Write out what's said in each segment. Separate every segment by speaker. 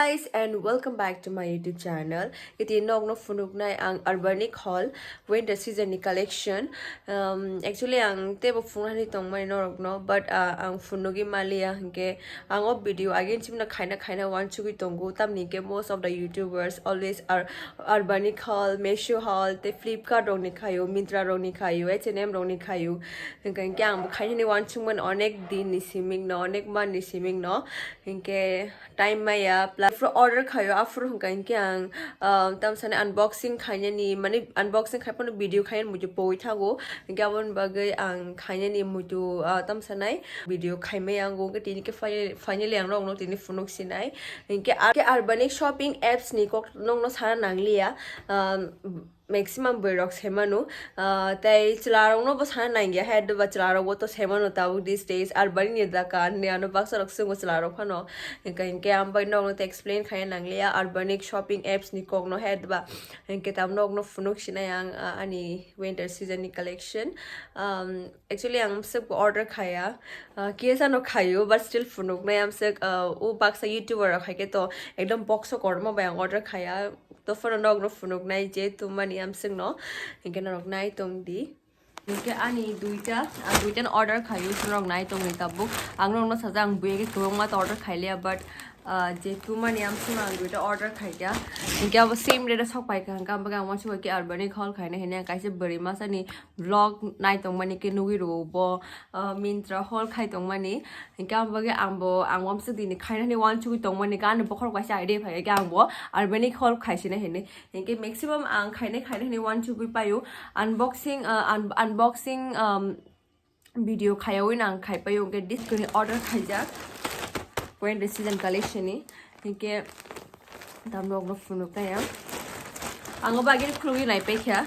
Speaker 1: Guys, and welcome back to my YouTube channel. Iti nog no funug na ang Urbanic haul winter season ni collection. Actually ang tebo fungan ni tong may norog no, but ang funugi mali ke ang of video again sim na kaina want to tong go tam ni ke most of the YouTubers always are Urbanic haul, Meesho haul, te Flipkart rong ni kayo, Myntra rong ni kayo, H&M rong ni kayo. Hingke ang kaina ni want to man onek din ni siming no, onek man ni siming no. Hingke time maya plus for order kayo after hanggang kyang tam sana unboxing kanya ni mani unboxing kaya pano video kaya mo jo po itago gawon bagay ang kanya ni mo jo tam sanay video kaya may ang gong tini ke finally ang rong no tini funok sinay ke Urbanic shopping apps ni kok nong no sana nanglia maximum Berox hemanu tai chlarong no bas han nangia head ba chlarong wo to hemanu tabu these days Urbanic ni da kan ne anu baksa raksu go chlarong phano ke am by no to explain khay nanglia Urbanic shopping apps ni kog no head ba ke tam no funuk sinayang ani winter season ni collection actually ang sab order khaya kesa no khayo but still funuk na am sab u baksa YouTuber khay ke to ekdom box ko kormo ba order khaya to for nog no funuk nai je tu mani am sing no hinke nog nai tong di hinke ani duita order khayu nog nai tong ni tabu ang no sajang buye ke tong ma order khaile but je tu mani am sing ang duita order khaida hinke ab same rate sok pai ka hangka baga ma chu ke Urbanic haul khaina hene kai se bari ma sani vlog nai tong mani ke nugi ro bo Myntra haul khai tong mani hinke am baga ambo angwam se dini khaina ni wan chu tong mani kan bokhor ka sa ide phai ke ambo Urbanic haul khaisine hene hinke maximum ang khaina ni wan chu payu unboxing video khayawin ang khai payu ke this kuni order khaija winter season collection ni hinke dam log no funuk ta ya ang bagin khlugi nai pe kya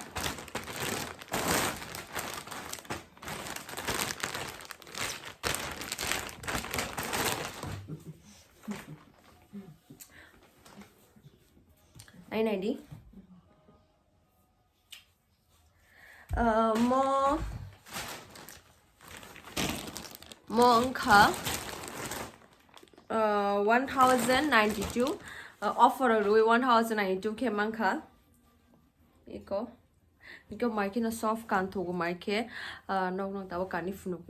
Speaker 1: ai nai di mo angka 1092 offer rui 1092 ke mangka iko marke na soft kan thogo marke nog tawo kani funuk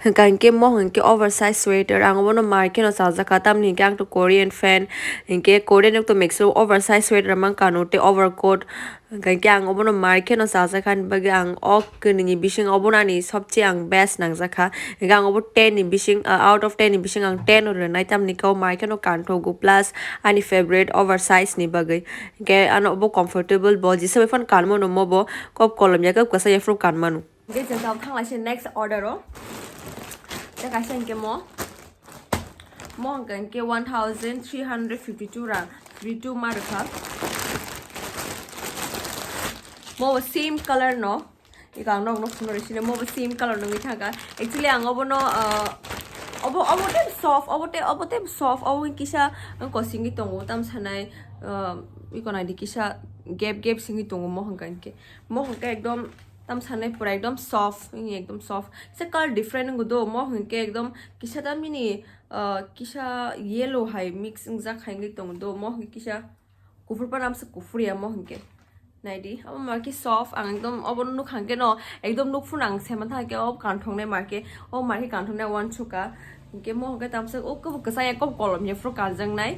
Speaker 1: hangkan ke mo hangke oversize sweater ang wono marke no saja khatam ni gang to Korean fan hangke Korean to mix oversize sweater mang kanote overcoat hangkan ke ang wono marke no saja kan bagang ok ni bising obona ni sobche ang best nang jakha gang obo 10 ni bising out of 10 ni bising ang 10 or nai tam ni ko marke no kan thogo plus ani favorite oversize ni bagai ke ano obo comfortable bo jise fan kanmo no mobo kop kolom ya kap kasa ya fru kanmanu ge jang thang la next order ro cái sen ke mo hanggang ke 1352 rang 32 marka mo same color no ikang no funo resine mo same color no mithaga actually ang obo no obo tem soft obo kisa ko singi tongo tam sanai ikona di kisa gap singi tongo mo hanggang ke mo hangga ekdom tam sanai pura ekdom soft ekdom soft se color different gudo mo hangke ekdom kisa tam ni kisa yellow hai mix ingza khaingi tong do mo kisa kufur pa nam se kufur ya mo hangke naidi am marke soft ang ekdom obon nu khangke no ekdom nuk funang se man tha ke ob kan thong ne marke kan thong ne wan chuka ke mo hangke tam se ok ko sa ya ko kolom ye fro kan jang nai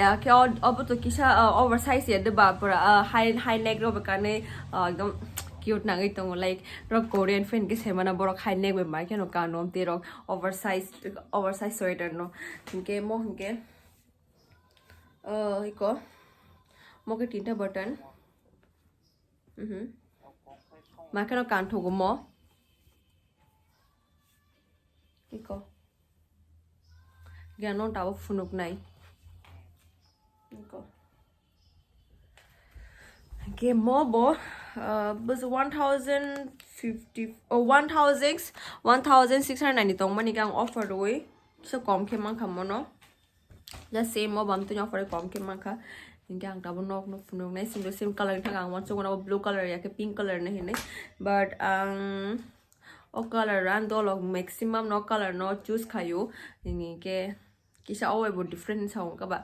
Speaker 1: ya ke ob to kisa oversize ye de ba pura high neck ro ba kane ekdom cute na itong like rock Korean fan ke semana borok high neck be mai no kanom te rock oversize sweater no hinke mo hinke iko mo ke tinta button ma ke no kan thogo mo iko gano tawo funuk nai iko ke mo bo was 1050 or 1690 tong mani gang offer roi so kom ke mang khamono the same mo bam to offer kom ke mang kha gang ta nok no funong nai same color thang ang wan so na blue color ya ke pink color na hine but o color ran do log maximum no color no choose khayo ni ke kisa away bo different sa ka ba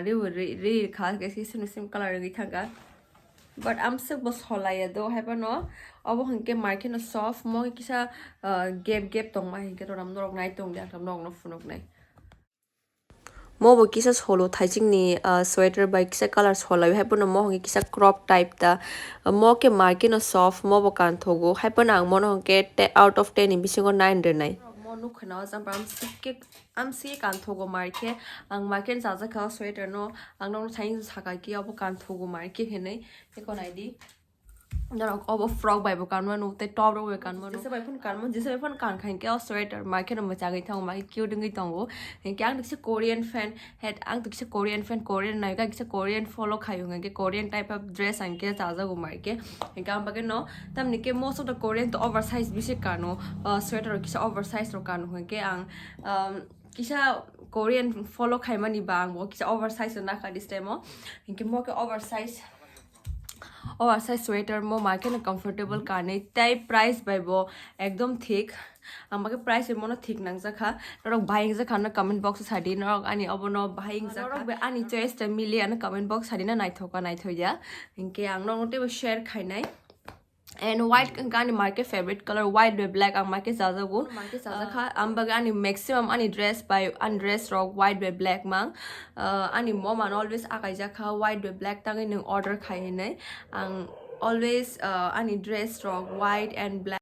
Speaker 1: re kha ke same color gi thanga but am se bos holaya do have no abo hanke market no soft mo kisa gap tong ma hinke to ram norok nai tong dia tam nok no funok nai mo bo kisa solo thaijing ni sweater by kisa color sola have no mo hanke kisa crop type ta mo ke market no soft mo bo kan thogo have na mo no hanke out of 10 bisingo 9 de nai mo nu khana jam am si kan thogo market ang market za za ka sweater no ang no thaing saka ki abo kan thogo market henai ekon id Now, over frog by Bocan, the top of Bocan, just by Funkan, just by Funkan, can get sweater, market of Machagitong, my cute in Gitongo, and Gang is a Korean fan, had Antics a Korean fan, Korean, I got a Korean follow Kayung, and get Korean type of dress and get as a market, and Gambagano, Tamnike, most of the Korean to oversized Bishikano, sweater or Kisha oversized Rokano, Kisha Korean follow Kaimani bang, walk oversized and Naka this demo, and can walk oversized. Oversize sweater mo market na comfortable karne type price by bo ekdom thick amake price mo na thick nang jakha norok buying jakha na comment box sadi norok ani obono buying jakha norok be ani choice ta mili ana comment box sadi na naithoka naithoya inke ang norok te share khainai and white kani market favorite color white with black ang market zazago market zazakha ambaga ani maximum ani dress by undress rock white with black mang ani mom and always akai jakha white with black tangi nung order khai nai ang always ani dress rock white and black